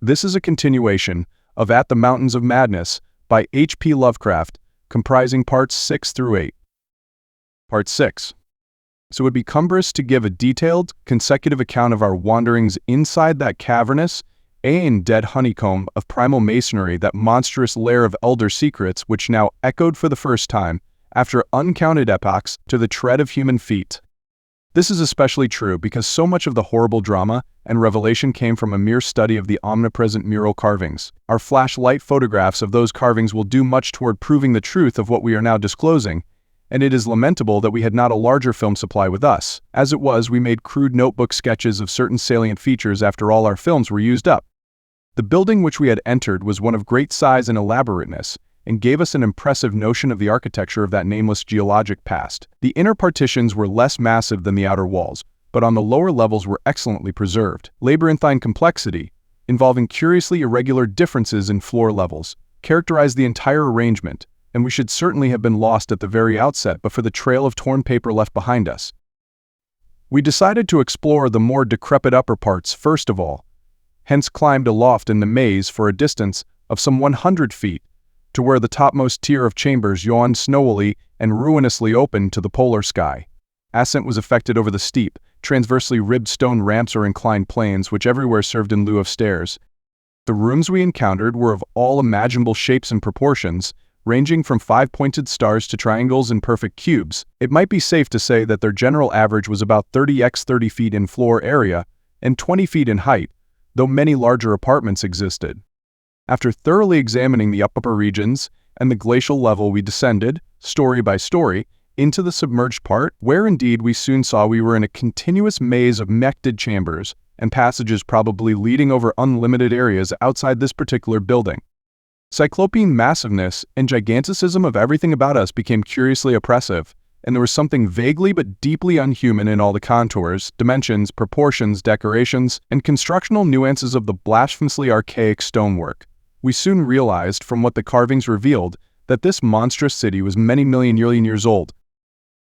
This is a continuation of At the Mountains of Madness by H.P. Lovecraft, comprising parts 6 through 8. Part 6. So it would be cumbrous to give a detailed, consecutive account of our wanderings inside that cavernous, dead honeycomb of primal masonry, that monstrous lair of elder secrets which now echoed for the first time, after uncounted epochs, to the tread of human feet. This is especially true because so much of the horrible drama and revelation came from a mere study of the omnipresent mural carvings. Our flashlight photographs of those carvings will do much toward proving the truth of what we are now disclosing, and it is lamentable that we had not a larger film supply with us. As it was, we made crude notebook sketches of certain salient features after all our films were used up. The building which we had entered was one of great size and elaborateness, and gave us an impressive notion of the architecture of that nameless geologic past. The inner partitions were less massive than the outer walls, but on the lower levels were excellently preserved. Labyrinthine complexity, involving curiously irregular differences in floor levels, characterized the entire arrangement, and we should certainly have been lost at the very outset but for the trail of torn paper left behind us. We decided to explore the more decrepit upper parts first of all, hence climbed aloft in the maze for a distance of some 100 feet, to where the topmost tier of chambers yawned snowily and ruinously open to the polar sky. Ascent was effected over the steep, transversely ribbed stone ramps or inclined planes which everywhere served in lieu of stairs. The rooms we encountered were of all imaginable shapes and proportions, ranging from 5-pointed stars to triangles and perfect cubes. It might be safe to say that their general average was about 30 x 30 feet in floor area and 20 feet in height, though many larger apartments existed. After thoroughly examining the upper regions and the glacial level, we descended, story by story, into the submerged part, where indeed we soon saw we were in a continuous maze of mechted chambers and passages probably leading over unlimited areas outside this particular building. Cyclopean massiveness and giganticism of everything about us became curiously oppressive, and there was something vaguely but deeply unhuman in all the contours, dimensions, proportions, decorations, and constructional nuances of the blasphemously archaic stonework. We soon realized, from what the carvings revealed, that this monstrous city was many million years old.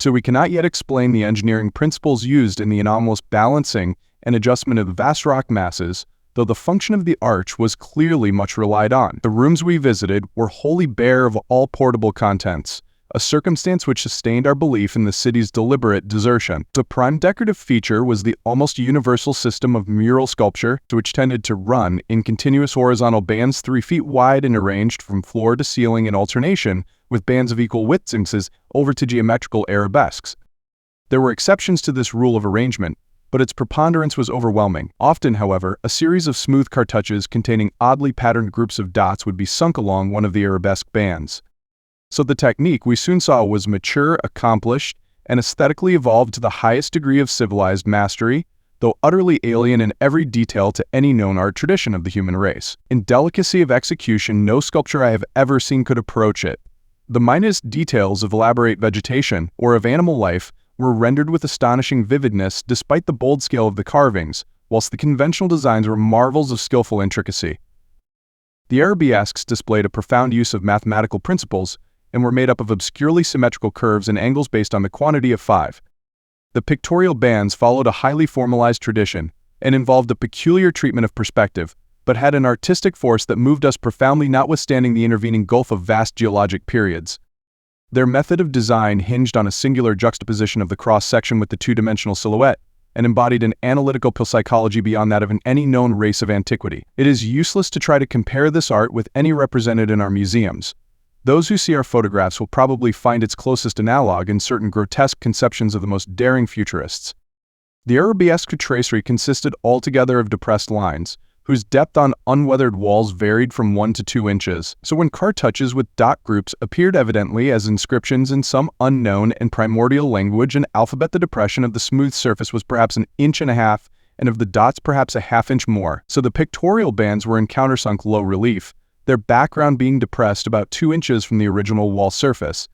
So we cannot yet explain the engineering principles used in the anomalous balancing and adjustment of the vast rock masses, though the function of the arch was clearly much relied on. The rooms we visited were wholly bare of all portable contents, a circumstance which sustained our belief in the city's deliberate desertion. The prime decorative feature was the almost universal system of mural sculpture, which tended to run in continuous horizontal bands 3 feet wide and arranged from floor to ceiling in alternation, with bands of equal widths over to geometrical arabesques. There were exceptions to this rule of arrangement, but its preponderance was overwhelming. Often, however, a series of smooth cartouches containing oddly patterned groups of dots would be sunk along one of the arabesque bands. So the technique, we soon saw, was mature, accomplished, and aesthetically evolved to the highest degree of civilized mastery, though utterly alien in every detail to any known art tradition of the human race. In delicacy of execution, no sculpture I have ever seen could approach it. The minutest details of elaborate vegetation or of animal life were rendered with astonishing vividness despite the bold scale of the carvings, whilst the conventional designs were marvels of skillful intricacy. The arabesques displayed a profound use of mathematical principles, and were made up of obscurely symmetrical curves and angles based on the quantity of 5. The pictorial bands followed a highly formalized tradition and involved a peculiar treatment of perspective, but had an artistic force that moved us profoundly notwithstanding the intervening gulf of vast geologic periods. Their method of design hinged on a singular juxtaposition of the cross-section with the two-dimensional silhouette, and embodied an analytical psychology beyond that of any known race of antiquity. It is useless to try to compare this art with any represented in our museums. Those who see our photographs will probably find its closest analog in certain grotesque conceptions of the most daring futurists. The arabesque tracery consisted altogether of depressed lines, whose depth on unweathered walls varied from 1 to 2 inches, so when cartouches with dot groups appeared evidently as inscriptions in some unknown and primordial language and alphabet, the depression of the smooth surface was perhaps 1.5 inches, and of the dots perhaps 1/2 inch more, so the pictorial bands were in countersunk low relief, their background being depressed about 2 inches from the original wall surface.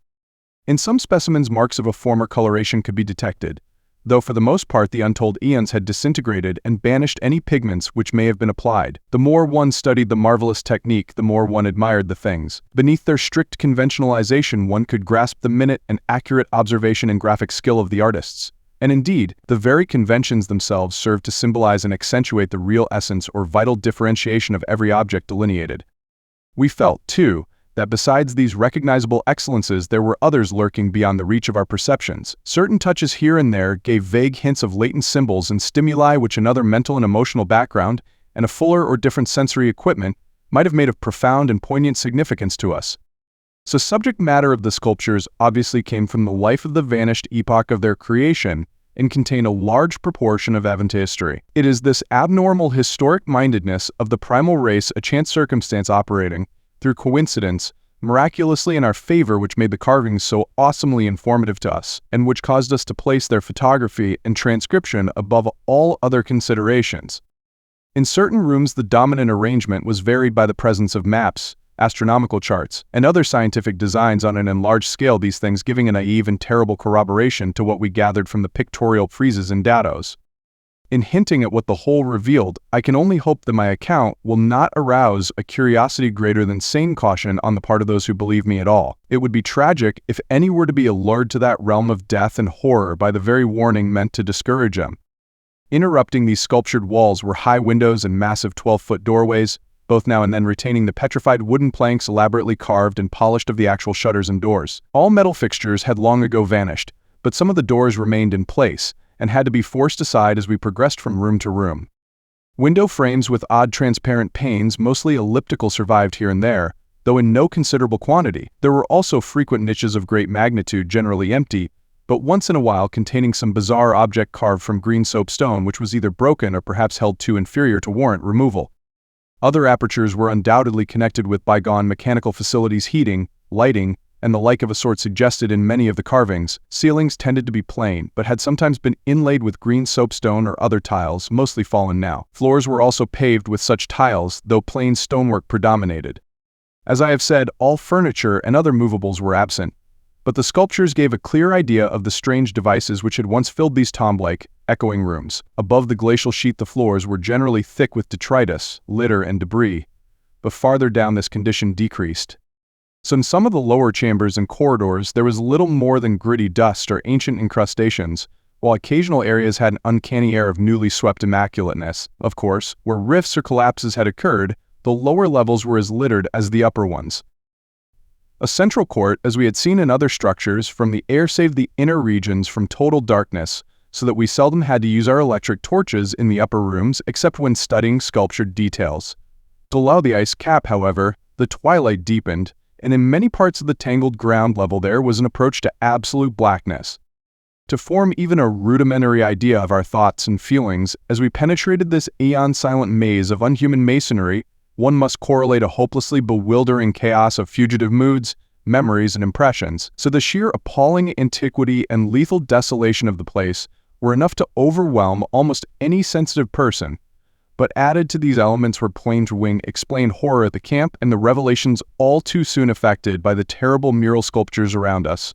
In some specimens, marks of a former coloration could be detected, though for the most part the untold eons had disintegrated and banished any pigments which may have been applied. The more one studied the marvelous technique, the more one admired the things. Beneath their strict conventionalization, one could grasp the minute and accurate observation and graphic skill of the artists. And indeed, the very conventions themselves serve to symbolize and accentuate the real essence or vital differentiation of every object delineated. We felt, too, that besides these recognizable excellences there were others lurking beyond the reach of our perceptions. Certain touches here and there gave vague hints of latent symbols and stimuli which another mental and emotional background, and a fuller or different sensory equipment, might have made of profound and poignant significance to us. So subject matter of the sculptures obviously came from the life of the vanished epoch of their creation and contain a large proportion of Aventa history. It is this abnormal historic mindedness of the primal race, a chance circumstance operating, through coincidence, miraculously in our favor, which made the carvings so awesomely informative to us, and which caused us to place their photography and transcription above all other considerations. In certain rooms the dominant arrangement was varied by the presence of maps, astronomical charts, and other scientific designs on an enlarged scale, these things giving a naive and terrible corroboration to what we gathered from the pictorial friezes and dados. In hinting at what the whole revealed, I can only hope that my account will not arouse a curiosity greater than sane caution on the part of those who believe me at all. It would be tragic if any were to be allured to that realm of death and horror by the very warning meant to discourage them. Interrupting these sculptured walls were high windows and massive 12-foot doorways, both now and then retaining the petrified wooden planks elaborately carved and polished of the actual shutters and doors. All metal fixtures had long ago vanished, but some of the doors remained in place, and had to be forced aside as we progressed from room to room. Window frames with odd transparent panes, mostly elliptical, survived here and there, though in no considerable quantity. There were also frequent niches of great magnitude, generally empty, but once in a while containing some bizarre object carved from green soapstone which was either broken or perhaps held too inferior to warrant removal. Other apertures were undoubtedly connected with bygone mechanical facilities, heating, lighting, and the like of a sort suggested in many of the carvings. Ceilings tended to be plain, but had sometimes been inlaid with green soapstone or other tiles, mostly fallen now. Floors were also paved with such tiles, though plain stonework predominated. As I have said, all furniture and other movables were absent, but the sculptures gave a clear idea of the strange devices which had once filled these tomb-like, echoing rooms. Above the glacial sheet the floors were generally thick with detritus, litter, and debris, but farther down this condition decreased. So in some of the lower chambers and corridors there was little more than gritty dust or ancient incrustations, while occasional areas had an uncanny air of newly swept immaculateness. Of course, where rifts or collapses had occurred, the lower levels were as littered as the upper ones. A central court, as we had seen in other structures, from the air saved the inner regions from total darkness, so that we seldom had to use our electric torches in the upper rooms except when studying sculptured details. Below the ice cap, however, the twilight deepened, and in many parts of the tangled ground level there was an approach to absolute blackness. To form even a rudimentary idea of our thoughts and feelings as we penetrated this aeon-silent maze of unhuman masonry, one must correlate a hopelessly bewildering chaos of fugitive moods, memories, and impressions, so the sheer appalling antiquity and lethal desolation of the place were enough to overwhelm almost any sensitive person. But added to these elements were plain to wing explained horror at the camp and the revelations all too soon effected by the terrible mural sculptures around us.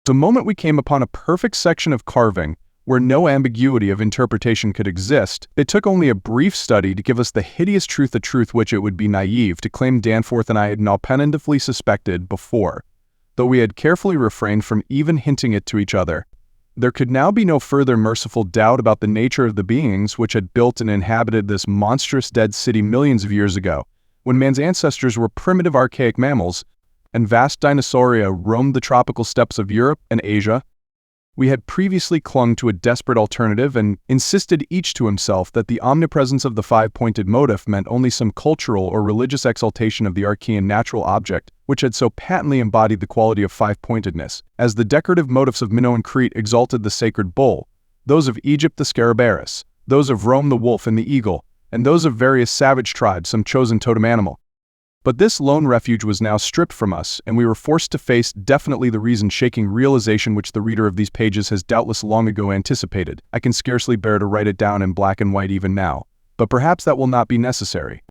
The moment we came upon a perfect section of carving, where no ambiguity of interpretation could exist, it took only a brief study to give us the hideous truth, a truth which it would be naive to claim Danforth and I had now penitently suspected before, though we had carefully refrained from even hinting it to each other. There could now be no further merciful doubt about the nature of the beings which had built and inhabited this monstrous dead city millions of years ago, when man's ancestors were primitive archaic mammals, and vast dinosauria roamed the tropical steppes of Europe and Asia. We had previously clung to a desperate alternative and insisted each to himself that the omnipresence of the five-pointed motif meant only some cultural or religious exaltation of the archaean natural object, which had so patently embodied the quality of five-pointedness, as the decorative motifs of Minoan Crete exalted the sacred bull, those of Egypt the scarabaeus, those of Rome the wolf and the eagle, and those of various savage tribes some chosen totem animal. But this lone refuge was now stripped from us, and we were forced to face definitely the reason-shaking realization which the reader of these pages has doubtless long ago anticipated. I can scarcely bear to write it down in black and white even now, but perhaps that will not be necessary.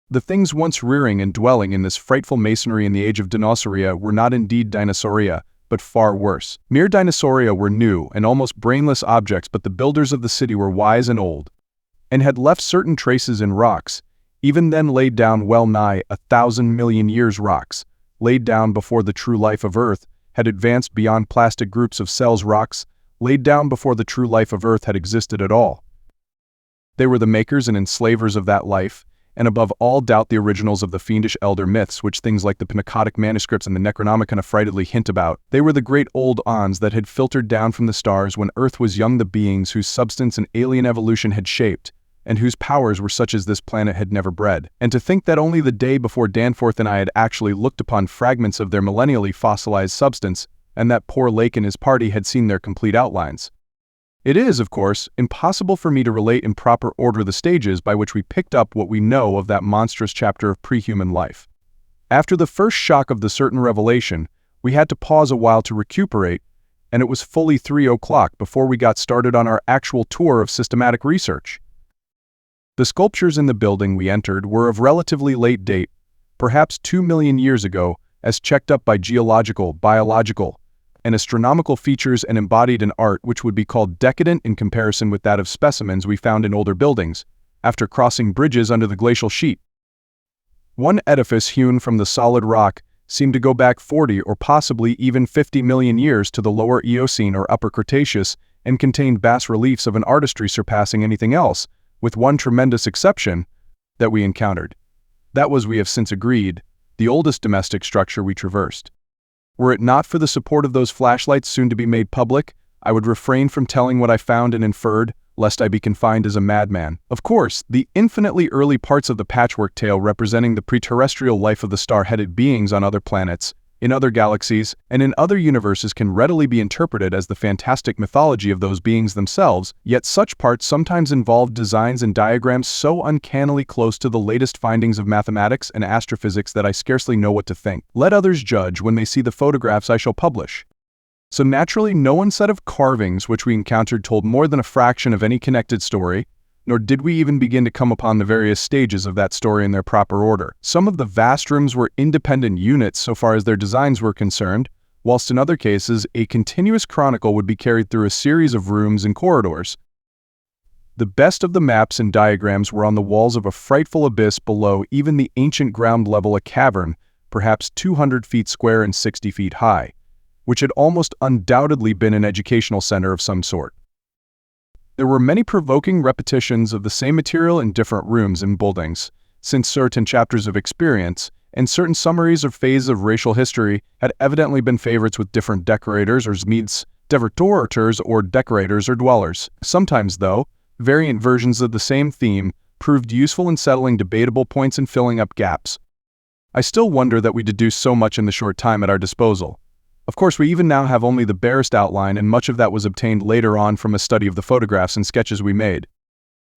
The things once rearing and dwelling in this frightful masonry in the age of dinosauria were not indeed dinosauria, but far worse. Mere dinosauria were new and almost brainless objects, but the builders of the city were wise and old, and had left certain traces in rocks, even then laid down well nigh 1,000 million years rocks, laid down before the true life of Earth had advanced beyond plastic groups of cells. Rocks laid down before the true life of Earth had existed at all. They were the makers and enslavers of that life, and above all doubt the originals of the fiendish elder myths which things like the Pnakotic manuscripts and the Necronomicon affrightedly hint about. They were the great old ons that had filtered down from the stars when Earth was young, the beings whose substance an alien evolution had shaped, and whose powers were such as this planet had never bred. And to think that only the day before Danforth and I had actually looked upon fragments of their millennially fossilized substance, and that poor Lake and his party had seen their complete outlines. It is, of course, impossible for me to relate in proper order the stages by which we picked up what we know of that monstrous chapter of pre-human life. After the first shock of the certain revelation, we had to pause a while to recuperate, and it was fully 3 o'clock before we got started on our actual tour of systematic research. The sculptures in the building we entered were of relatively late date, perhaps 2 million years ago, as checked up by geological, biological, and astronomical features and embodied in art which would be called decadent in comparison with that of specimens we found in older buildings, after crossing bridges under the glacial sheet. One edifice hewn from the solid rock seemed to go back 40 or possibly even 50 million years to the lower Eocene or Upper Cretaceous and contained bas-reliefs of an artistry surpassing anything else, with one tremendous exception that we encountered. That was, we have since agreed, the oldest domestic structure we traversed. Were it not for the support of those flashlights soon to be made public, I would refrain from telling what I found and inferred, lest I be confined as a madman. Of course, the infinitely early parts of the patchwork tale representing the pre-terrestrial life of the star-headed beings on other planets, in other galaxies, and in other universes can readily be interpreted as the fantastic mythology of those beings themselves, yet such parts sometimes involve designs and diagrams so uncannily close to the latest findings of mathematics and astrophysics that I scarcely know what to think. Let others judge when they see the photographs I shall publish. So naturally, no one set of carvings which we encountered told more than a fraction of any connected story, nor did we even begin to come upon the various stages of that story in their proper order. Some of the vast rooms were independent units so far as their designs were concerned, whilst in other cases a continuous chronicle would be carried through a series of rooms and corridors. The best of the maps and diagrams were on the walls of a frightful abyss below even the ancient ground level, a cavern, perhaps 200 feet square and 60 feet high, which had almost undoubtedly been an educational center of some sort. There were many provoking repetitions of the same material in different rooms and buildings, since certain chapters of experience and certain summaries or phases of racial history had evidently been favorites with different decorators or zmids, devorators or decorators or dwellers. Sometimes, though, variant versions of the same theme proved useful in settling debatable points and filling up gaps. I still wonder that we deduced so much in the short time at our disposal. Of course, we even now have only the barest outline, and much of that was obtained later on from a study of the photographs and sketches we made.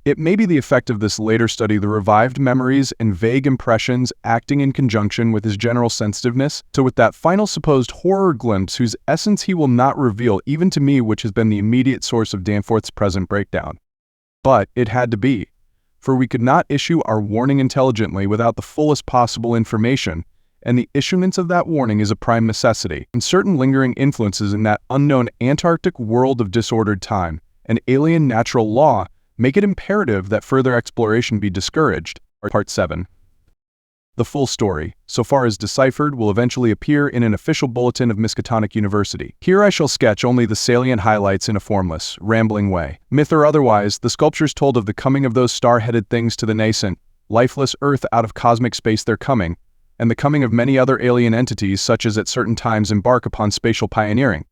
It may be the effect of this later study, the revived memories and vague impressions acting in conjunction with his general sensitiveness, to with that final supposed horror glimpse whose essence he will not reveal even to me, which has been the immediate source of Danforth's present breakdown. But it had to be, for we could not issue our warning intelligently without the fullest possible information, and the issuance of that warning is a prime necessity. And certain lingering influences in that unknown Antarctic world of disordered time and alien natural law make it imperative that further exploration be discouraged. Part 7. The full story, so far as deciphered, will eventually appear in an official bulletin of Miskatonic University. Here I shall sketch only the salient highlights in a formless, rambling way. Myth or otherwise, the sculptures told of the coming of those star-headed things to the nascent, lifeless Earth out of cosmic space, their coming, and the coming of many other alien entities such as at certain times embark upon spatial pioneering.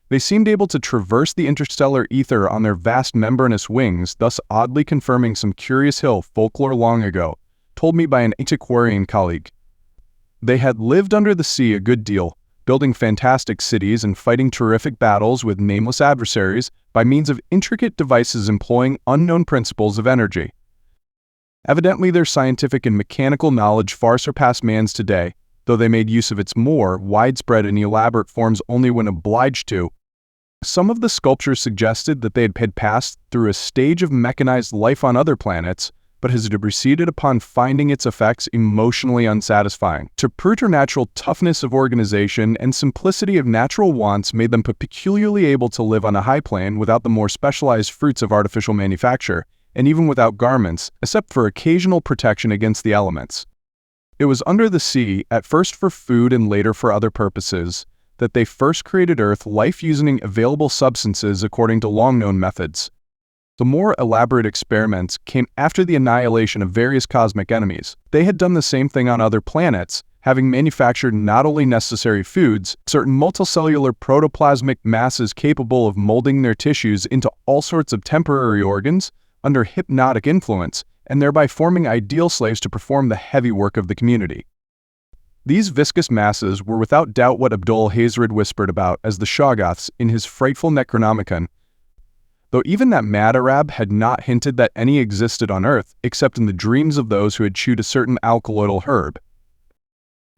They seemed able to traverse the interstellar ether on their vast membranous wings, thus oddly confirming some curious hill folklore long ago, told me by an antiquarian colleague. They had lived under the sea a good deal, building fantastic cities and fighting terrific battles with nameless adversaries by means of intricate devices employing unknown principles of energy. Evidently, their scientific and mechanical knowledge far surpassed man's today, though they made use of its more widespread and elaborate forms only when obliged to. Some of the sculptures suggested that they had passed through a stage of mechanized life on other planets, but had proceeded upon finding its effects emotionally unsatisfying. To preternatural toughness of organization and simplicity of natural wants made them peculiarly able to live on a high plane without the more specialized fruits of artificial manufacture, and even without garments, except for occasional protection against the elements. It was under the sea, at first for food and later for other purposes, that they first created Earth life using available substances according to long-known methods. The more elaborate experiments came after the annihilation of various cosmic enemies. They had done the same thing on other planets, having manufactured not only necessary foods, certain multicellular protoplasmic masses capable of molding their tissues into all sorts of temporary organs under hypnotic influence, and thereby forming ideal slaves to perform the heavy work of the community. These viscous masses were without doubt what Abdul Hazred whispered about as the Shoggoths in his frightful Necronomicon, though even that mad Arab had not hinted that any existed on Earth except in the dreams of those who had chewed a certain alkaloidal herb.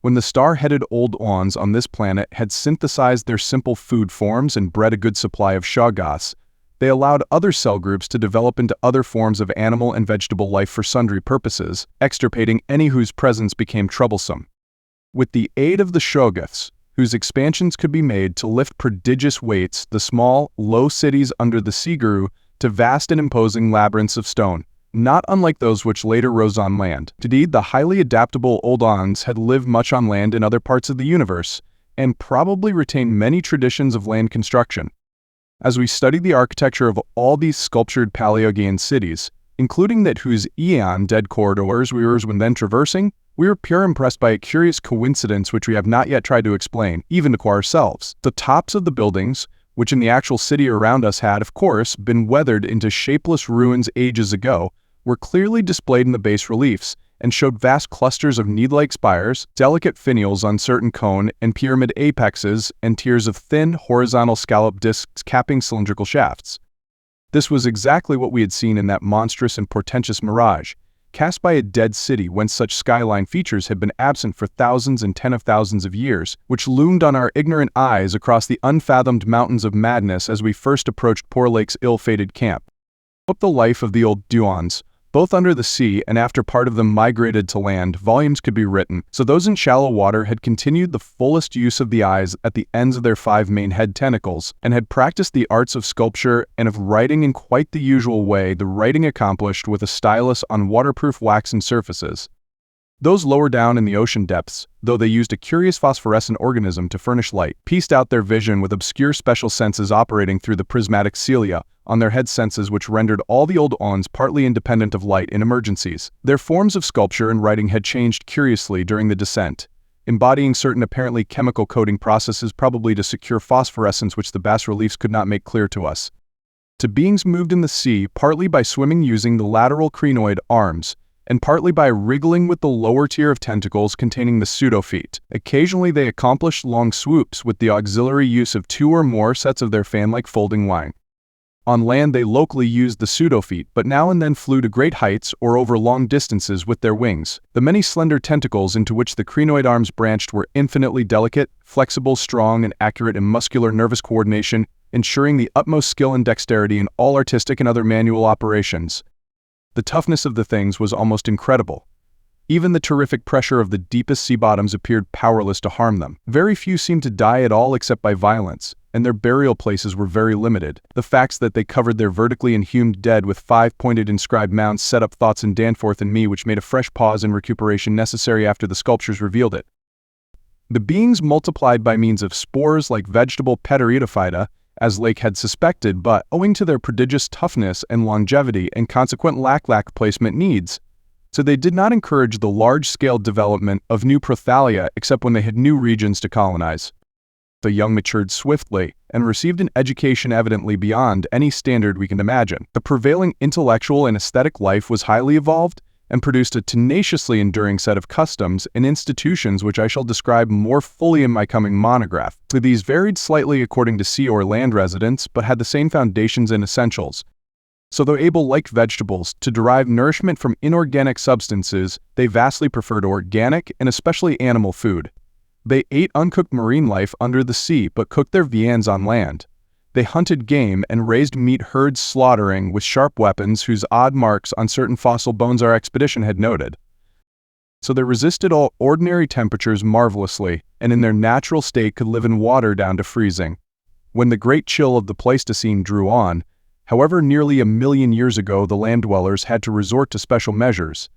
When the star-headed old Ons on this planet had synthesized their simple food forms and bred a good supply of Shoggoths, they allowed other cell groups to develop into other forms of animal and vegetable life for sundry purposes, extirpating any whose presence became troublesome. With the aid of the Shoggoths, whose expansions could be made to lift prodigious weights, the small, low cities under the sea grew to vast and imposing labyrinths of stone, not unlike those which later rose on land. Indeed, the highly adaptable Old Ons had lived much on land in other parts of the universe, and probably retained many traditions of land construction. As we studied the architecture of all these sculptured Paleogean cities, including that whose eon-dead corridors we were then traversing, we were pure impressed by a curious coincidence which we have not yet tried to explain, even to ourselves. The tops of the buildings, which in the actual city around us had, of course, been weathered into shapeless ruins ages ago, were clearly displayed in the bas reliefs, and showed vast clusters of needle-like spires, delicate finials on certain cone and pyramid apexes, and tiers of thin, horizontal scallop discs capping cylindrical shafts. This was exactly what we had seen in that monstrous and portentous mirage, cast by a dead city whence such skyline features had been absent for thousands and tens of thousands of years, which loomed on our ignorant eyes across the unfathomed mountains of madness as we first approached Poor Lake's ill-fated camp. Up the life of the old Duons, both under the sea and after part of them migrated to land, volumes could be written, so those in shallow water had continued the fullest use of the eyes at the ends of their 5 main head tentacles, and had practiced the arts of sculpture and of writing in quite the usual way, the writing accomplished with a stylus on waterproof waxen surfaces. Those lower down in the ocean depths, though they used a curious phosphorescent organism to furnish light, pieced out their vision with obscure special senses operating through the prismatic cilia on their head, senses which rendered all the old Ons partly independent of light in emergencies. Their forms of sculpture and writing had changed curiously during the descent, embodying certain apparently chemical coating processes probably to secure phosphorescence which the bas reliefs could not make clear to us. To beings moved in the sea partly by swimming using the lateral crinoid arms, and partly by wriggling with the lower tier of tentacles containing the pseudofeet. Occasionally they accomplished long swoops with the auxiliary use of 2 or more sets of their fan-like folding line. On land they locally used the pseudofeet, but now and then flew to great heights or over long distances with their wings. The many slender tentacles into which the crinoid arms branched were infinitely delicate, flexible, strong, and accurate in muscular nervous coordination, ensuring the utmost skill and dexterity in all artistic and other manual operations. The toughness of the things was almost incredible. Even the terrific pressure of the deepest sea bottoms appeared powerless to harm them. Very few seemed to die at all except by violence, and their burial places were very limited. The facts that they covered their vertically inhumed dead with 5-pointed inscribed mounds set up thoughts in Danforth and me which made a fresh pause and recuperation necessary after the sculptures revealed it. The beings multiplied by means of spores like vegetable Pteridophyta, as Lake had suspected, but owing to their prodigious toughness and longevity and consequent lack placement needs, so they did not encourage the large-scale development of new prothalia except when they had new regions to colonize. The young matured swiftly and received an education evidently beyond any standard we can imagine. The prevailing intellectual and aesthetic life was highly evolved and produced a tenaciously enduring set of customs and institutions which I shall describe more fully in my coming monograph. These varied slightly according to sea or land residents, but had the same foundations and essentials. So though able, like vegetables, to derive nourishment from inorganic substances, they vastly preferred organic and especially animal food. They ate uncooked marine life under the sea, but cooked their viands on land. They hunted game and raised meat herds, slaughtering with sharp weapons whose odd marks on certain fossil bones our expedition had noted. So they resisted all ordinary temperatures marvelously, and in their natural state could live in water down to freezing. When the great chill of the Pleistocene drew on, however, nearly 1 million years ago the land dwellers had to resort to special measures,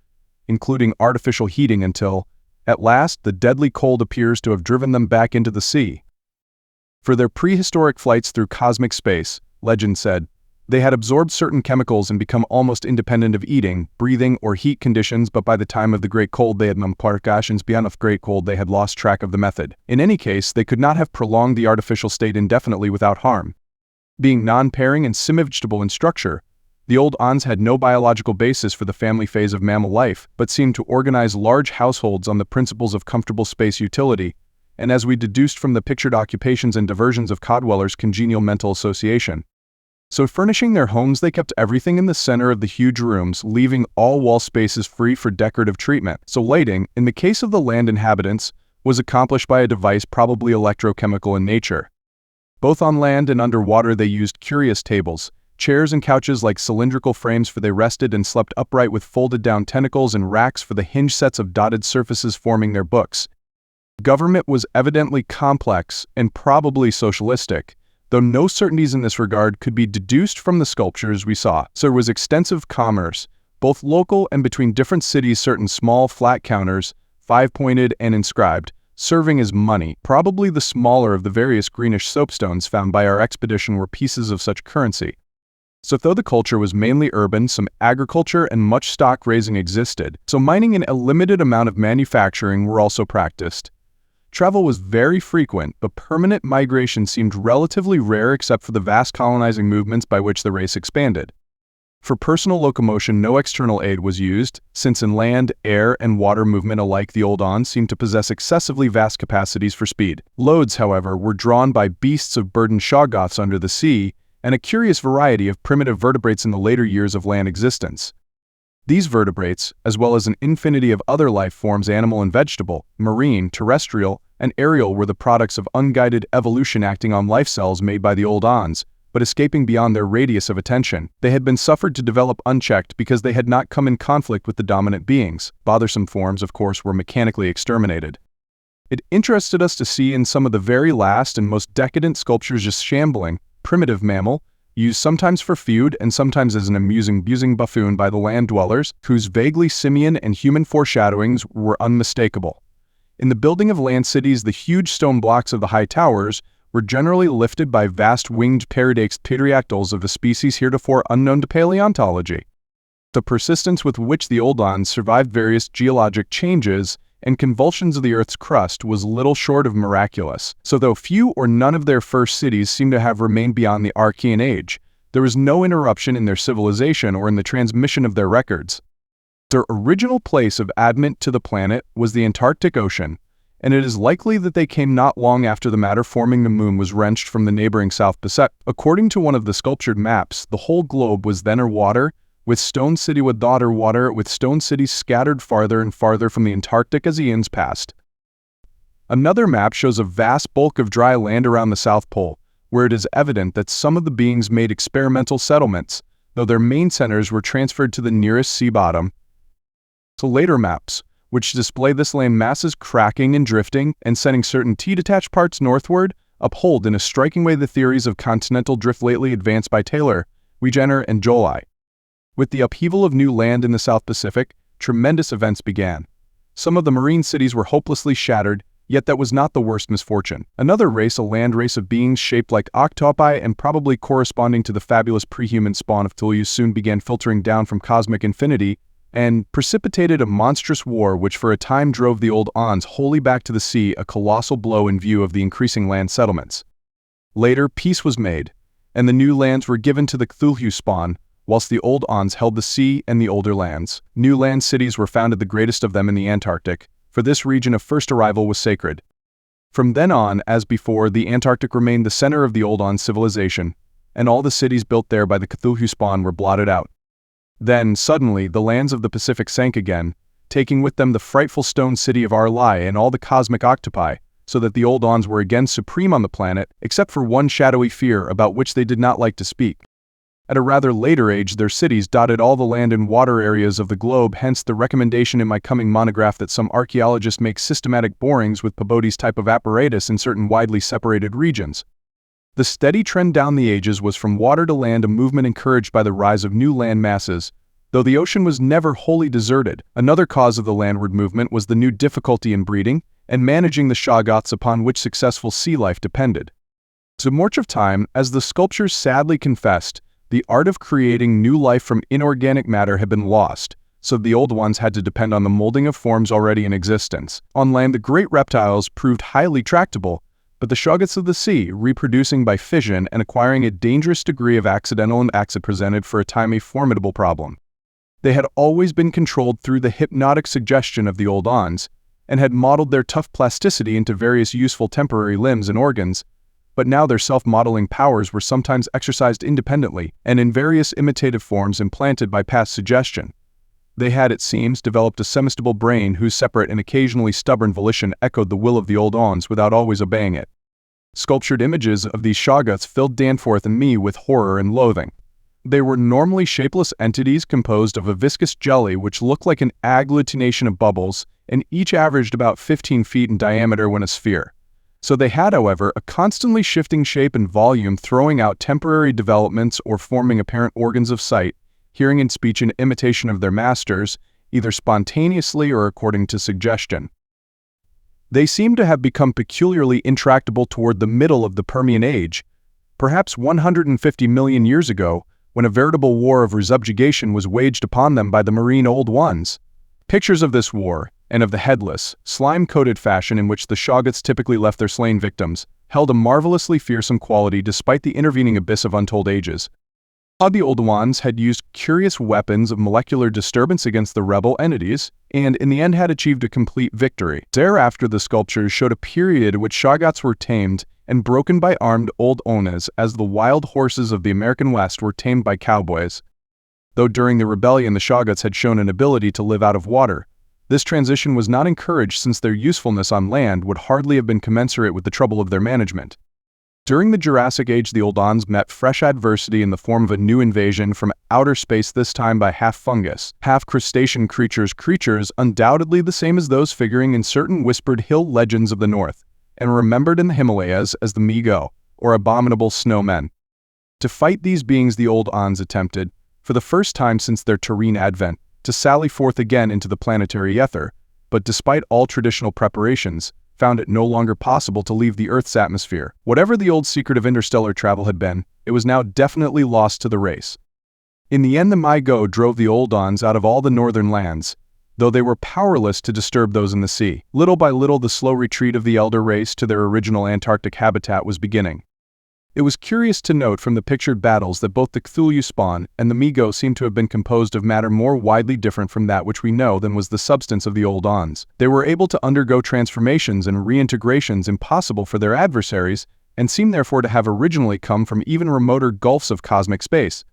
including artificial heating until, at last, the deadly cold appears to have driven them back into the sea. For their prehistoric flights through cosmic space, legend said, they had absorbed certain chemicals and become almost independent of eating, breathing, or heat conditions, but by the time of the Great Cold they had beyond of Great Cold they had lost track of the method. In any case, they could not have prolonged the artificial state indefinitely without harm. Being non-pairing and semi-vegetable in structure, the old Ons had no biological basis for the family phase of mammal life, but seemed to organize large households on the principles of comfortable space utility, and as we deduced from the pictured occupations and diversions of cod-dwellers' congenial mental association. So furnishing their homes, they kept everything in the center of the huge rooms, leaving all wall spaces free for decorative treatment. So lighting, in the case of the land inhabitants, was accomplished by a device probably electrochemical in nature. Both on land and underwater they used curious tables, chairs and couches like cylindrical frames for they rested and slept upright with folded down tentacles and racks for the hinge sets of dotted surfaces forming their books. Government was evidently complex and probably socialistic, though no certainties in this regard could be deduced from the sculptures we saw. So there was extensive commerce, both local and between different cities, certain small flat counters, five-pointed and inscribed, serving as money. Probably the smaller of the various greenish soapstones found by our expedition were pieces of such currency. So though the culture was mainly urban, some agriculture and much stock raising existed, so mining and a limited amount of manufacturing were also practiced. Travel was very frequent, but permanent migration seemed relatively rare except for the vast colonizing movements by which the race expanded. For personal locomotion, no external aid was used, since in land, air, and water movement alike the old Ons seemed to possess excessively vast capacities for speed. Loads, however, were drawn by beasts of burden shoggoths under the sea, and a curious variety of primitive vertebrates in the later years of land existence. These vertebrates, as well as an infinity of other life forms, animal and vegetable, marine, terrestrial, and aerial, were the products of unguided evolution acting on life cells made by the old Ons, but escaping beyond their radius of attention. They had been suffered to develop unchecked because they had not come in conflict with the dominant beings. Bothersome forms, of course, were mechanically exterminated. It interested us to see in some of the very last and most decadent sculptures just shambling, primitive mammal, used sometimes for food and sometimes as an amusing buffoon by the land dwellers, whose vaguely simian and human foreshadowings were unmistakable. In the building of land cities, the huge stone blocks of the high towers were generally lifted by vast winged pterodactyls of a species heretofore unknown to paleontology. The persistence with which the old Ons survived various geologic changes and convulsions of the Earth's crust was little short of miraculous. So though few or none of their first cities seem to have remained beyond the Archean age, there was no interruption in their civilization or in the transmission of their records. Their original place of advent to the planet was the Antarctic Ocean, and it is likely that they came not long after the matter forming the moon was wrenched from the neighboring South Pacific. According to one of the sculptured maps, the whole globe was then water, with Stone City with stone cities scattered farther and farther from the Antarctic as eons passed. Another map shows a vast bulk of dry land around the South Pole, where it is evident that some of the beings made experimental settlements, though their main centers were transferred to the nearest sea bottom. So later maps, which display this land masses cracking and drifting and sending certain T-detached parts northward, uphold in a striking way the theories of continental drift lately advanced by Taylor, Wegener, and Joly. With the upheaval of new land in the South Pacific, tremendous events began. Some of the marine cities were hopelessly shattered, yet that was not the worst misfortune. Another race, a land race of beings shaped like octopi and probably corresponding to the fabulous pre-human spawn of Tulu's, soon began filtering down from cosmic infinity and precipitated a monstrous war which for a time drove the old Ons wholly back to the sea, a colossal blow in view of the increasing land settlements. Later, peace was made, and the new lands were given to the Cthulhu spawn, whilst the old Ons held the sea and the older lands. New land cities were founded, the greatest of them in the Antarctic, for this region of first arrival was sacred. From then on, as before, the Antarctic remained the center of the old Ons civilization, and all the cities built there by the Cthulhu spawn were blotted out. Then, suddenly, the lands of the Pacific sank again, taking with them the frightful stone city of Arlai and all the cosmic octopi, so that the old Ons were again supreme on the planet, except for one shadowy fear about which they did not like to speak. At a rather later age, their cities dotted all the land and water areas of the globe, hence the recommendation in my coming monograph that some archaeologists make systematic borings with Peabody's type of apparatus in certain widely separated regions. The steady trend down the ages was from water to land, a movement encouraged by the rise of new land masses, though the ocean was never wholly deserted. Another cause of the landward movement was the new difficulty in breeding and managing the shoggoths upon which successful sea life depended. So march of time, as the sculptures sadly confessed, the art of creating new life from inorganic matter had been lost, so the old ones had to depend on the molding of forms already in existence. On land, the great reptiles proved highly tractable, but the shoggoths of the sea, reproducing by fission and acquiring a dangerous degree of accidental impact, presented for a time a formidable problem. They had always been controlled through the hypnotic suggestion of the old ons, and had modeled their tough plasticity into various useful temporary limbs and organs, but now their self-modeling powers were sometimes exercised independently and in various imitative forms implanted by past suggestion. They had, it seems, developed a semistable brain whose separate and occasionally stubborn volition echoed the will of the old ons without always obeying it. Sculptured images of these shoggoths filled Danforth and me with horror and loathing. They were normally shapeless entities composed of a viscous jelly which looked like an agglutination of bubbles, and each averaged about 15 feet in diameter when a sphere. So they had, however, a constantly shifting shape and volume, throwing out temporary developments or forming apparent organs of sight, hearing and speech in imitation of their masters, either spontaneously or according to suggestion. They seem to have become peculiarly intractable toward the middle of the Permian Age, perhaps 150 million years ago, when a veritable war of resubjugation was waged upon them by the marine old ones. Pictures of this war, and of the headless, slime-coated fashion in which the shoggoths typically left their slain victims, held a marvelously fearsome quality despite the intervening abyss of untold ages. The old ones had used curious weapons of molecular disturbance against the rebel entities, and in the end had achieved a complete victory. Thereafter, the sculptures showed a period in which shoggoths were tamed and broken by armed old onas, as the wild horses of the American West were tamed by cowboys. Though during the rebellion the shoggoths had shown an ability to live out of water, this transition was not encouraged, since their usefulness on land would hardly have been commensurate with the trouble of their management. During the Jurassic Age, the old ons met fresh adversity in the form of a new invasion from outer space, this time by half-fungus, half-crustacean creatures undoubtedly the same as those figuring in certain whispered hill legends of the north, and remembered in the Himalayas as the Mi-Go, or abominable snowmen. To fight these beings, the old ons attempted, for the first time since their terrene advent, to sally forth again into the planetary ether, but despite all traditional preparations, found it no longer possible to leave the Earth's atmosphere. Whatever the old secret of interstellar travel had been, it was now definitely lost to the race. In the end, the Mi-Go drove the old ons out of all the northern lands, though they were powerless to disturb those in the sea. Little by little, the slow retreat of the elder race to their original Antarctic habitat was beginning. It was curious to note from the pictured battles that both the Cthulhu spawn and the Mi-Go seem to have been composed of matter more widely different from that which we know than was the substance of the old ons. They were able to undergo transformations and reintegrations impossible for their adversaries, and seem therefore to have originally come from even remoter gulfs of cosmic space.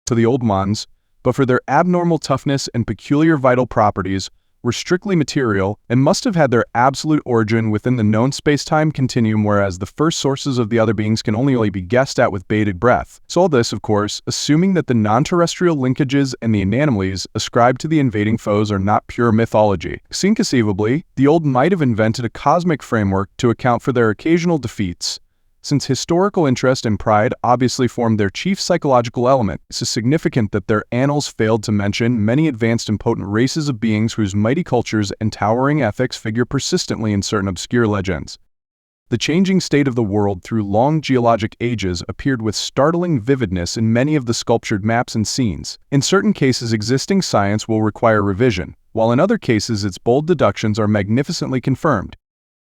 To the old ones, but for their abnormal toughness and peculiar vital properties, were strictly material and must have had their absolute origin within the known space-time continuum, whereas the first sources of the other beings can only be guessed at with bated breath. So all this, of course, assuming that the non-terrestrial linkages and the anomalies ascribed to the invading foes are not pure mythology. Inconceivably, the old might have invented a cosmic framework to account for their occasional defeats, since historical interest and pride obviously formed their chief psychological element. It is significant that their annals failed to mention many advanced and potent races of beings whose mighty cultures and towering ethics figure persistently in certain obscure legends. The changing state of the world through long geologic ages appeared with startling vividness in many of the sculptured maps and scenes. In certain cases, existing science will require revision, while in other cases its bold deductions are magnificently confirmed.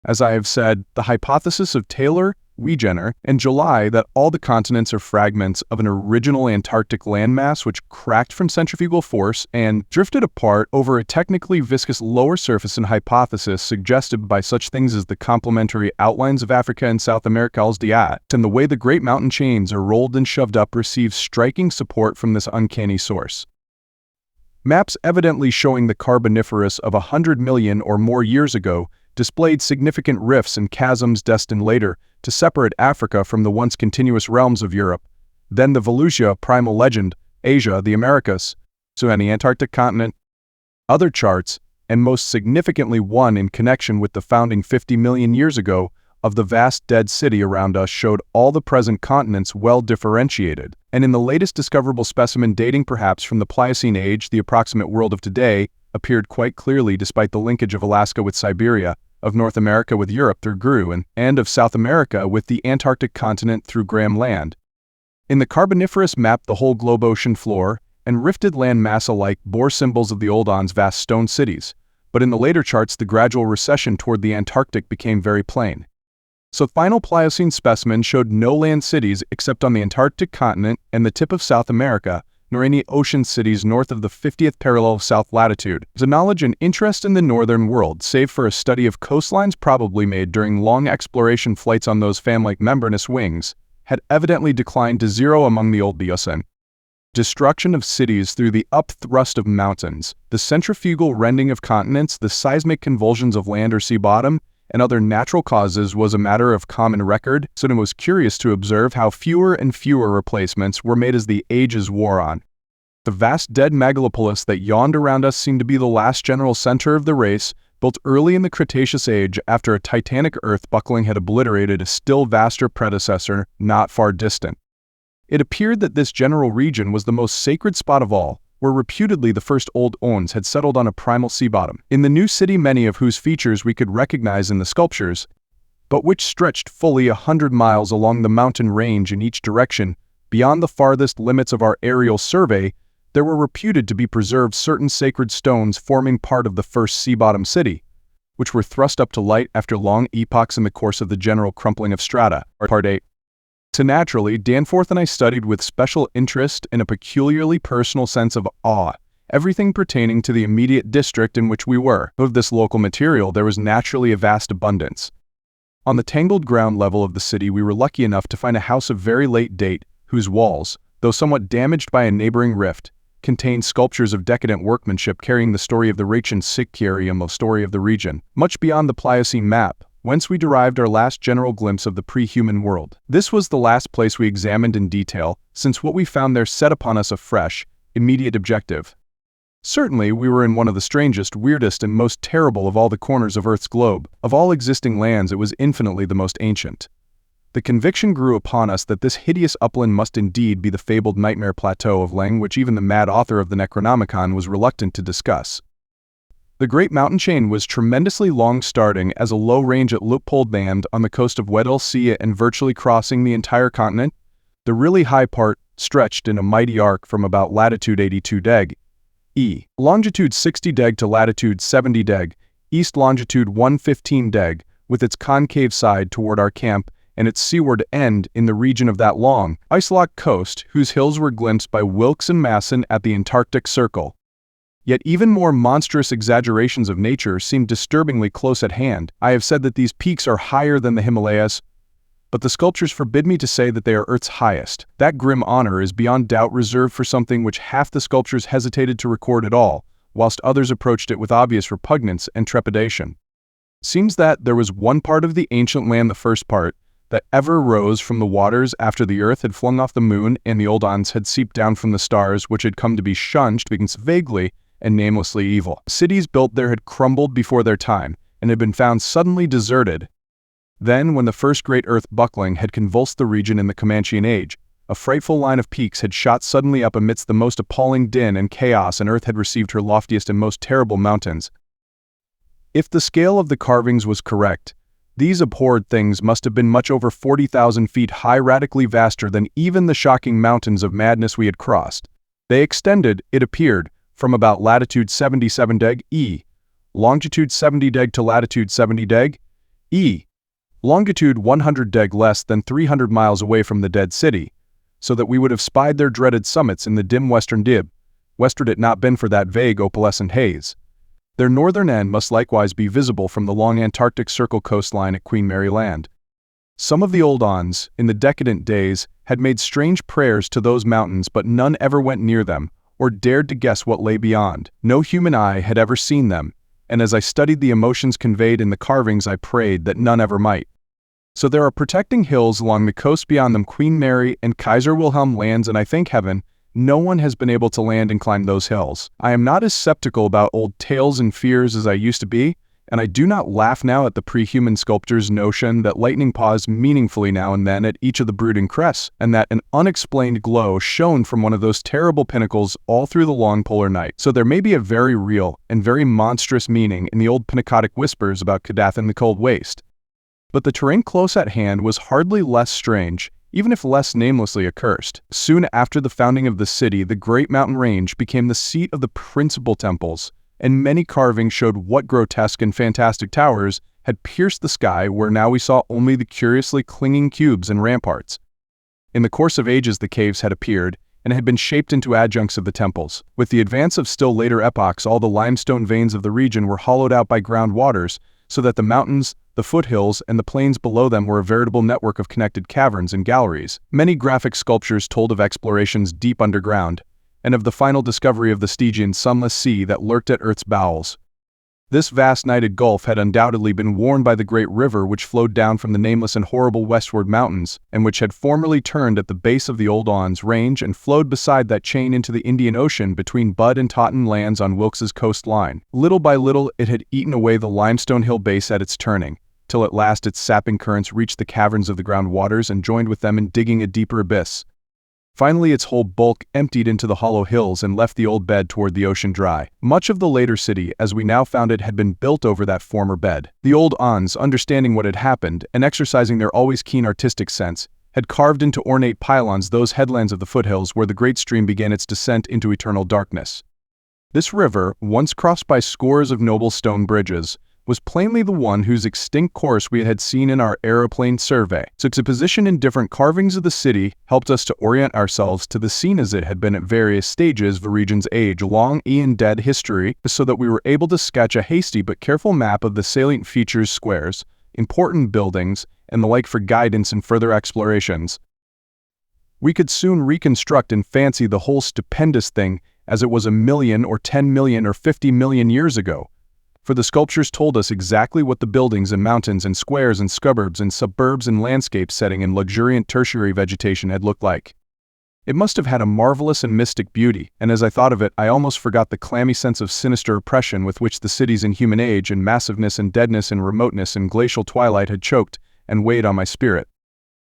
As I have said, the hypothesis of Taylor, Wegener, and July that all the continents are fragments of an original Antarctic landmass which cracked from centrifugal force and drifted apart over a technically viscous lower surface, and hypothesis suggested by such things as the complementary outlines of Africa and South America's diet, and the way the great mountain chains are rolled and shoved up, receives striking support from this uncanny source. Maps evidently showing the Carboniferous of 100 million or more years ago displayed significant rifts and chasms destined later to separate Africa from the once continuous realms of Europe, then the Volusia primal legend, Asia, the Americas, so and the Antarctic continent. Other charts, and most significantly one in connection with the founding 50 million years ago of the vast dead city around us, showed all the present continents well differentiated, and in the latest discoverable specimen dating perhaps from the Pliocene age, the approximate world of today appeared quite clearly despite the linkage of Alaska with Siberia, of North America with Europe through Gruen, and of South America with the Antarctic continent through Graham Land. In the Carboniferous map, the whole globe ocean floor and rifted land mass alike bore symbols of the Oldon's vast stone cities, but in the later charts the gradual recession toward the Antarctic became very plain. So final Pliocene specimens showed no land cities except on the Antarctic continent and the tip of South America, nor any ocean cities north of the 50th parallel of south latitude. The knowledge and interest in the northern world, save for a study of coastlines probably made during long exploration flights on those fan-like membranous wings, had evidently declined to zero among the old Pliocene. Destruction of cities through the upthrust of mountains, the centrifugal rending of continents, the seismic convulsions of land or sea bottom, and other natural causes was a matter of common record, so it was curious to observe how fewer and fewer replacements were made as the ages wore on. The vast dead megalopolis that yawned around us seemed to be the last general center of the race, built early in the Cretaceous age after a titanic earth buckling had obliterated a still vaster predecessor not far distant. It appeared that this general region was the most sacred spot of all, where reputedly the first old Ons had settled on a primal sea bottom, in the new city many of whose features we could recognize in the sculptures, but which stretched fully 100 miles along the mountain range in each direction. Beyond the farthest limits of our aerial survey, there were reputed to be preserved certain sacred stones forming part of the first sea-bottom city, which were thrust up to light after long epochs in the course of the general crumpling of strata. Part 8. So naturally, Danforth and I studied with special interest and a peculiarly personal sense of awe everything pertaining to the immediate district in which we were. Of this local material there was naturally a vast abundance. On the tangled ground level of the city we were lucky enough to find a house of very late date, whose walls, though somewhat damaged by a neighboring rift, contained sculptures of decadent workmanship carrying the story of the Rhaetian Sicarium, the story of the region, much beyond the Pliocene map, whence we derived our last general glimpse of the pre-human world. This was the last place we examined in detail, since what we found there set upon us a fresh, immediate objective. Certainly we were in one of the strangest, weirdest, and most terrible of all the corners of Earth's globe. Of all existing lands it was infinitely the most ancient. The conviction grew upon us that this hideous upland must indeed be the fabled nightmare plateau of Lang, which even the mad author of the Necronomicon was reluctant to discuss. The great mountain chain was tremendously long, starting as a low range at Luitpoldland on the coast of Weddell Sea and virtually crossing the entire continent. The really high part stretched in a mighty arc from about latitude 82 deg, E. longitude 60 deg to latitude 70 deg, east longitude 115 deg, with its concave side toward our camp and its seaward end in the region of that long, ice-locked coast whose hills were glimpsed by Wilkes and Masson at the Antarctic Circle. Yet even more monstrous exaggerations of nature seemed disturbingly close at hand. I have said that these peaks are higher than the Himalayas, but the sculptures forbid me to say that they are Earth's highest. That grim honor is beyond doubt reserved for something which half the sculptures hesitated to record at all, whilst others approached it with obvious repugnance and trepidation. Seems that there was one part of the ancient land, the first part, that ever rose from the waters after the earth had flung off the moon and the Oldons had seeped down from the stars, which had come to be shunned against vaguely and namelessly evil. Cities built there had crumbled before their time and had been found suddenly deserted. Then, when the first great earth buckling had convulsed the region in the Comanchean age, a frightful line of peaks had shot suddenly up amidst the most appalling din and chaos, and earth had received her loftiest and most terrible mountains. If the scale of the carvings was correct, these abhorred things must have been much over 40,000 feet high, radically vaster than even the shocking mountains of madness we had crossed. They extended, it appeared, from about latitude 77 deg E, longitude 70 deg to latitude 70 deg E, longitude 100 deg less than 300 miles away from the dead city, so that we would have spied their dreaded summits in the dim western dib, westward it not been for that vague opalescent haze. Their northern end must likewise be visible from the long Antarctic Circle coastline at Queen Mary Land. Some of the Oldons, in the decadent days, had made strange prayers to those mountains, but none ever went near them, or dared to guess what lay beyond. No human eye had ever seen them, and as I studied the emotions conveyed in the carvings I prayed that none ever might. So there are protecting hills along the coast beyond them, Queen Mary and Kaiser Wilhelm lands, and I thank heaven, no one has been able to land and climb those hills. I am not as skeptical about old tales and fears as I used to be, And I do not laugh now at the pre-human sculptor's notion that lightning paused meaningfully now and then at each of the brooding crests, and that an unexplained glow shone from one of those terrible pinnacles all through the long polar night. So there may be a very real and very monstrous meaning in the old Pinnacotic whispers about Cadathan the Cold Waste. But the terrain close at hand was hardly less strange, even if less namelessly accursed. Soon after the founding of the city, the Great Mountain Range became the seat of the principal temples, and many carvings showed what grotesque and fantastic towers had pierced the sky, where now we saw only the curiously clinging cubes and ramparts. In the course of ages the caves had appeared, and had been shaped into adjuncts of the temples. With the advance of still later epochs, all the limestone veins of the region were hollowed out by ground waters, so that the mountains, the foothills, and the plains below them were a veritable network of connected caverns and galleries. Many graphic sculptures told of explorations deep underground, and of the final discovery of the Stygian sunless sea that lurked at Earth's bowels. This vast nighted gulf had undoubtedly been worn by the great river which flowed down from the nameless and horrible westward mountains, and which had formerly turned at the base of the Old Ons Range and flowed beside that chain into the Indian Ocean between Bud and Totten lands on Wilkes's coastline. Little by little it had eaten away the limestone hill base at its turning, till at last its sapping currents reached the caverns of the ground waters and joined with them in digging a deeper abyss. Finally, its whole bulk emptied into the hollow hills and left the old bed toward the ocean dry. Much of the later city, as we now found it, had been built over that former bed. The old Ons, understanding what had happened, and exercising their always keen artistic sense, had carved into ornate pylons those headlands of the foothills where the great stream began its descent into eternal darkness. This river, once crossed by scores of noble stone bridges, was plainly the one whose extinct course we had seen in our aeroplane survey. So its position in different carvings of the city helped us to orient ourselves to the scene as it had been at various stages of the region's age-long and dead history, so that we were able to sketch a hasty but careful map of the salient features, squares, important buildings, and the like for guidance in further explorations. We could soon reconstruct and fancy the whole stupendous thing as it was 1,000,000 or 10,000,000 or 50,000,000 years ago, for the sculptures told us exactly what the buildings and mountains and squares and suburbs and landscape setting and luxuriant tertiary vegetation had looked like. It must have had a marvelous and mystic beauty, and as I thought of it, I almost forgot the clammy sense of sinister oppression with which the city's inhuman age and massiveness and deadness and remoteness and glacial twilight had choked and weighed on my spirit.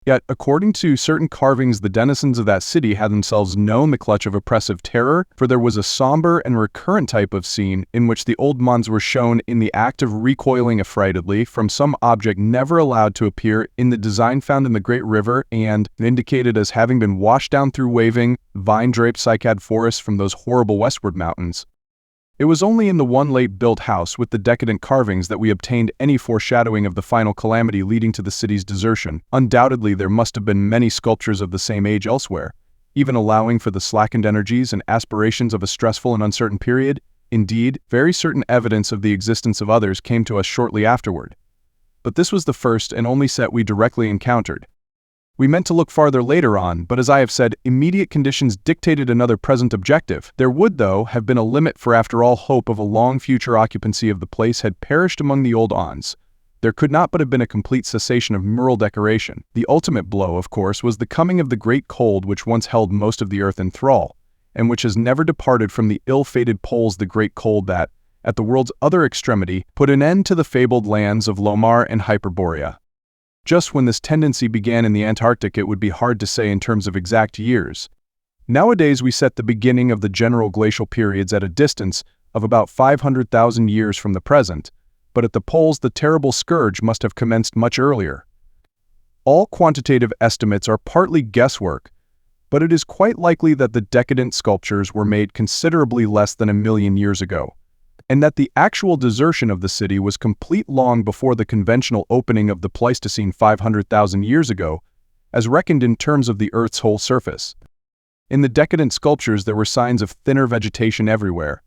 Yet, according to certain carvings, the denizens of that city had themselves known the clutch of oppressive terror, for there was a somber and recurrent type of scene in which the old Mons were shown in the act of recoiling affrightedly from some object never allowed to appear in the design found in the great river and indicated as having been washed down through waving, vine-draped cycad forests from those horrible westward mountains. It was only in the one late-built house with the decadent carvings that we obtained any foreshadowing of the final calamity leading to the city's desertion. Undoubtedly, there must have been many sculptures of the same age elsewhere, even allowing for the slackened energies and aspirations of a stressful and uncertain period. Indeed, very certain evidence of the existence of others came to us shortly afterward. But this was the first and only set we directly encountered. We meant to look farther later on, but as I have said, immediate conditions dictated another present objective. There would, though, have been a limit, for after all hope of a long future occupancy of the place had perished among the old Ons, there could not but have been a complete cessation of mural decoration. The ultimate blow, of course, was the coming of the great cold which once held most of the earth in thrall, and which has never departed from the ill-fated poles, the great cold that, at the world's other extremity, put an end to the fabled lands of Lomar and Hyperborea. Just when this tendency began in the Antarctic, it would be hard to say in terms of exact years. Nowadays we set the beginning of the general glacial periods at a distance of about 500,000 years from the present, but at the poles the terrible scourge must have commenced much earlier. All quantitative estimates are partly guesswork, but it is quite likely that the decadent sculptures were made considerably less than 1,000,000 years ago, and that the actual desertion of the city was complete long before the conventional opening of the Pleistocene 500,000 years ago, as reckoned in terms of the Earth's whole surface. In the decadent sculptures there were signs of thinner vegetation everywhere,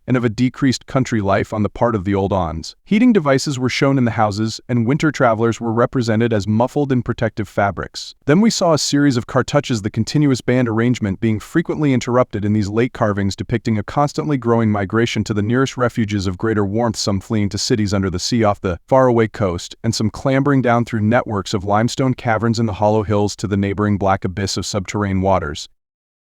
and of a decreased country life on the part of the old Ons. Heating devices were shown in the houses, and winter travelers were represented as muffled in protective fabrics. Then we saw a series of cartouches, the continuous band arrangement being frequently interrupted in these late carvings, depicting a constantly growing migration to the nearest refuges of greater warmth, some fleeing to cities under the sea off the faraway coast, and some clambering down through networks of limestone caverns in the hollow hills to the neighboring black abyss of subterranean waters.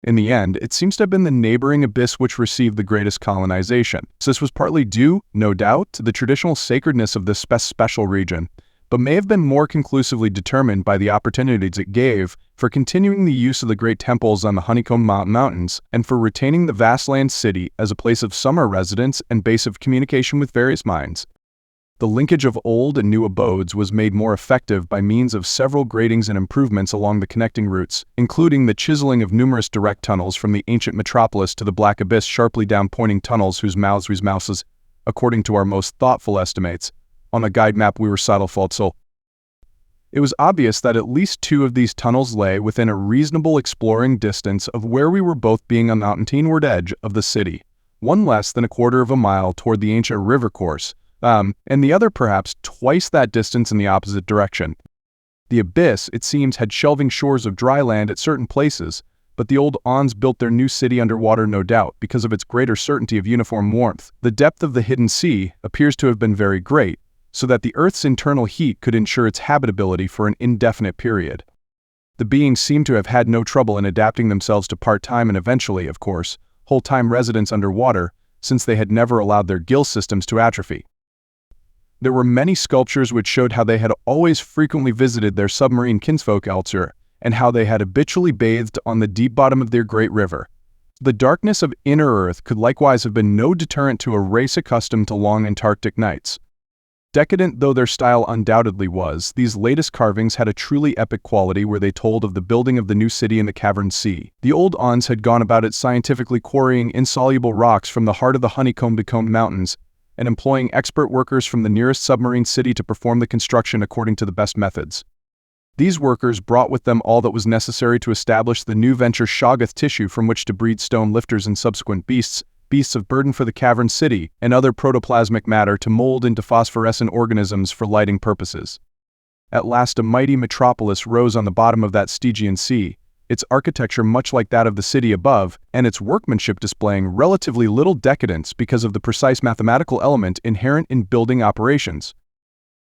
In the end, it seems to have been the neighboring abyss which received the greatest colonization. So this was partly due, no doubt, to the traditional sacredness of this special region, but may have been more conclusively determined by the opportunities it gave for continuing the use of the great temples on the Honeycomb Mountains and for retaining the vast land city as a place of summer residence and base of communication with various minds. The linkage of old and new abodes was made more effective by means of several gratings and improvements along the connecting routes, including the chiseling of numerous direct tunnels from the ancient metropolis to the Black Abyss, sharply down-pointing tunnels whose mouses, according to our most thoughtful estimates, on the guide map we were Seidelfalzel. It was obvious that at least 2 of these tunnels lay within a reasonable exploring distance of where we were both being on the mountainward edge of the city, one less than a quarter of a mile toward the ancient river course, and the other perhaps twice that distance in the opposite direction. The abyss, it seems, had shelving shores of dry land at certain places, but the old Ons built their new city underwater, no doubt, because of its greater certainty of uniform warmth. The depth of the hidden sea appears to have been very great, so that the Earth's internal heat could ensure its habitability for an indefinite period. The beings seem to have had no trouble in adapting themselves to part-time and eventually, of course, whole-time residence underwater, since they had never allowed their gill systems to atrophy. There were many sculptures which showed how they had always frequently visited their submarine kinsfolk elsewhere, and how they had habitually bathed on the deep bottom of their great river. The darkness of inner Earth could likewise have been no deterrent to a race accustomed to long Antarctic nights. Decadent though their style undoubtedly was, these latest carvings had a truly epic quality where they told of the building of the new city in the cavern sea. The old Ons had gone about it scientifically quarrying insoluble rocks from the heart of the honeycomb-becombed mountains, and employing expert workers from the nearest submarine city to perform the construction according to the best methods. These workers brought with them all that was necessary to establish the new venture Shoggoth tissue from which to breed stone lifters and subsequent beasts of burden for the cavern city, and other protoplasmic matter to mold into phosphorescent organisms for lighting purposes. At last a mighty metropolis rose on the bottom of that Stygian sea, its architecture much like that of the city above, and its workmanship displaying relatively little decadence because of the precise mathematical element inherent in building operations.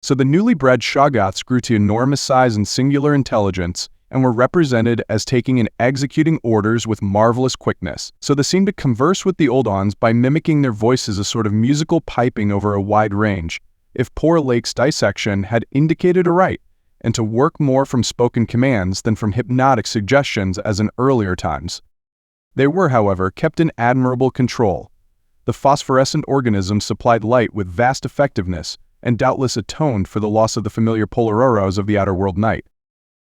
So the newly bred Shoggoths grew to enormous size and singular intelligence, and were represented as taking and executing orders with marvelous quickness. So they seemed to converse with the old Ons by mimicking their voices, a sort of musical piping over a wide range, if poor Lake's dissection had indicated aright, and to work more from spoken commands than from hypnotic suggestions as in earlier times. They were, however, kept in admirable control. The phosphorescent organisms supplied light with vast effectiveness, and doubtless atoned for the loss of the familiar polar auroras of the outer world night.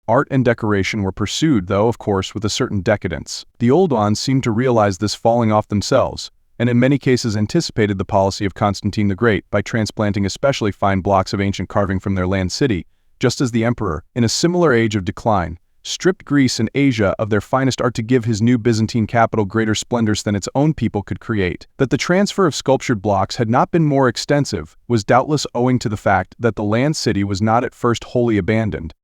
Art and decoration were pursued, though, of course, with a certain decadence. The old Ons seemed to realize this falling off themselves, and in many cases anticipated the policy of Constantine the Great by transplanting especially fine blocks of ancient carving from their land city, just as the emperor, in a similar age of decline, stripped Greece and Asia of their finest art to give his new Byzantine capital greater splendors than its own people could create. That the transfer of sculptured blocks had not been more extensive was doubtless owing to the fact that the land city was not at first wholly abandoned.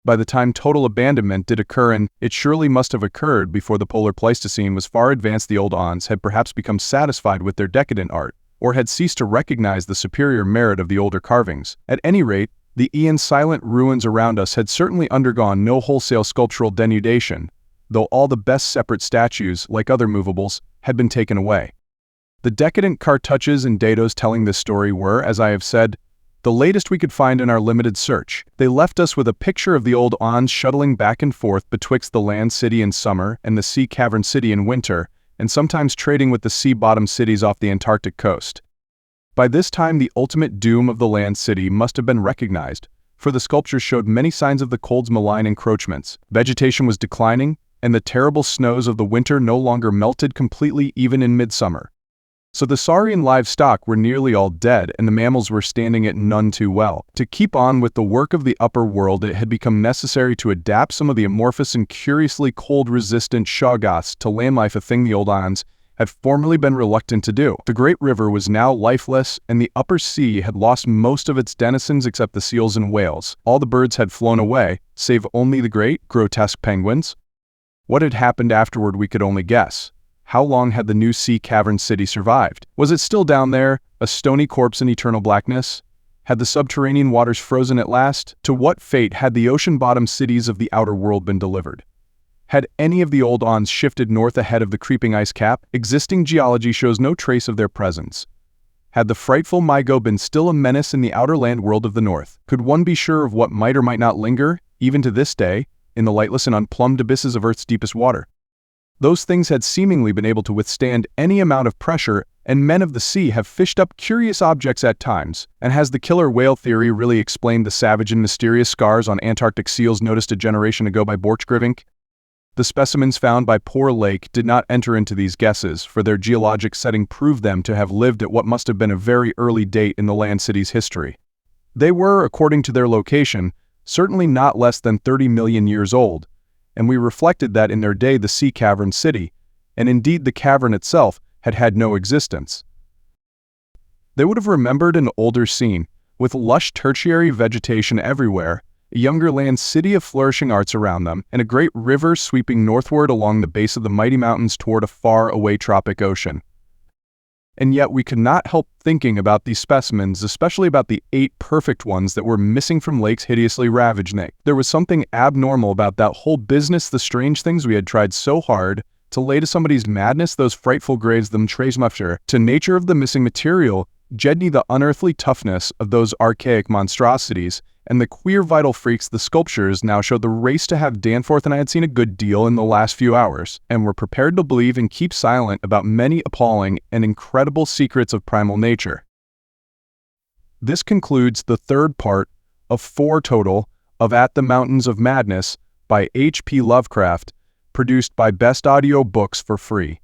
By the time total abandonment did occur, and it surely must have occurred before the polar Pleistocene was far advanced, the old Ons had perhaps become satisfied with their decadent art, or had ceased to recognize the superior merit of the older carvings. At any rate, the silent ruins around us had certainly undergone no wholesale sculptural denudation, though all the best separate statues, like other movables, had been taken away. The decadent cartouches and dados telling this story were, as I have said, the latest we could find in our limited search. They left us with a picture of the old Ons shuttling back and forth betwixt the land city in summer and the sea cavern city in winter, and sometimes trading with the sea-bottom cities off the Antarctic coast. By this time the ultimate doom of the land city must have been recognized, for the sculptures showed many signs of the cold's malign encroachments. Vegetation was declining, and the terrible snows of the winter no longer melted completely even in midsummer. So the saurian livestock were nearly all dead, and the mammals were standing it none too well. To keep on with the work of the upper world, it had become necessary to adapt some of the amorphous and curiously cold-resistant Shoggoths to land life, a thing the old Ons had formerly been reluctant to do. The great river was now lifeless, and the upper sea had lost most of its denizens except the seals and whales. All the birds had flown away, save only the great, grotesque penguins. What had happened afterward we could only guess. How long had the new sea cavern city survived? Was it still down there, a stony corpse in eternal blackness? Had the subterranean waters frozen at last? To what fate had the ocean-bottom cities of the outer world been delivered? Had any of the old ons shifted north ahead of the creeping ice cap? Existing geology shows no trace of their presence. Had the frightful Mygo been still a menace in the outer land world of the north? Could one be sure of what might or might not linger, even to this day, in the lightless and unplumbed abysses of Earth's deepest water? Those things had seemingly been able to withstand any amount of pressure, and men of the sea have fished up curious objects at times. And has the killer whale theory really explained the savage and mysterious scars on Antarctic seals noticed a generation ago by Borchgrevink? The specimens found by Poor Lake did not enter into these guesses, for their geologic setting proved them to have lived at what must have been a very early date in the land city's history. They were, according to their location, certainly not less than 30 million years old, and we reflected that in their day the sea cavern city, and indeed the cavern itself, had had no existence. They would have remembered an older scene, with lush tertiary vegetation everywhere, a younger land city of flourishing arts around them, and a great river sweeping northward along the base of the mighty mountains toward a far-away tropic ocean. And yet we could not help thinking about these specimens, especially about the 8 perfect ones that were missing from Lake's hideously ravaged Nick. There was something abnormal about that whole business, the strange things we had tried so hard to lay to somebody's madness, those frightful grades, them tresmufter, to nature of the missing material, Jedni the unearthly toughness of those archaic monstrosities, and the queer vital freaks the sculptures now showed the race to have Danforth and I had seen a good deal in the last few hours, and were prepared to believe and keep silent about many appalling and incredible secrets of primal nature. This concludes the third part of 4 total of At the Mountains of Madness by H.P. Lovecraft, produced by Best Audio Books for free.